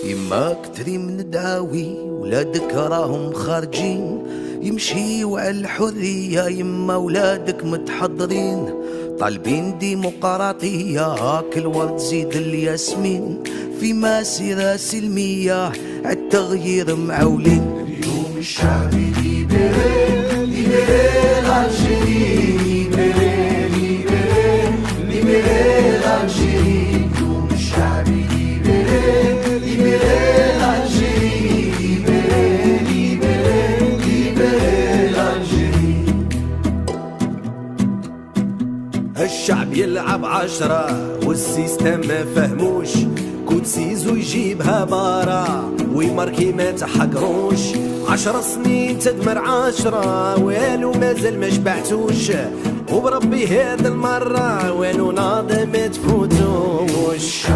يما كتري من دعاوي ولادك راهم خارجين يمشيو على الحرية، يما ولادك متحضرين طالبين ديمقراطية، هاك الورد زيد الياسمين في مسيرة سلمية عالتغيير معولين. اليوم الشعبي ليبري ليبري الجيري، ليبري ليبري ليبري الجيري، اليوم الشعبي ليبري ليبري الجيري، ليبري ليبري ليبري الجيري. الشعب يلعب 10 والسيستم ما فهموش، كود سيزو يجيبها بارا ويماركي ما تحقروش. 10 سنين تدمر 10 والو مازال ما شبعتوش، وبربي هاد المرة والو ناضي ما تفوتوش.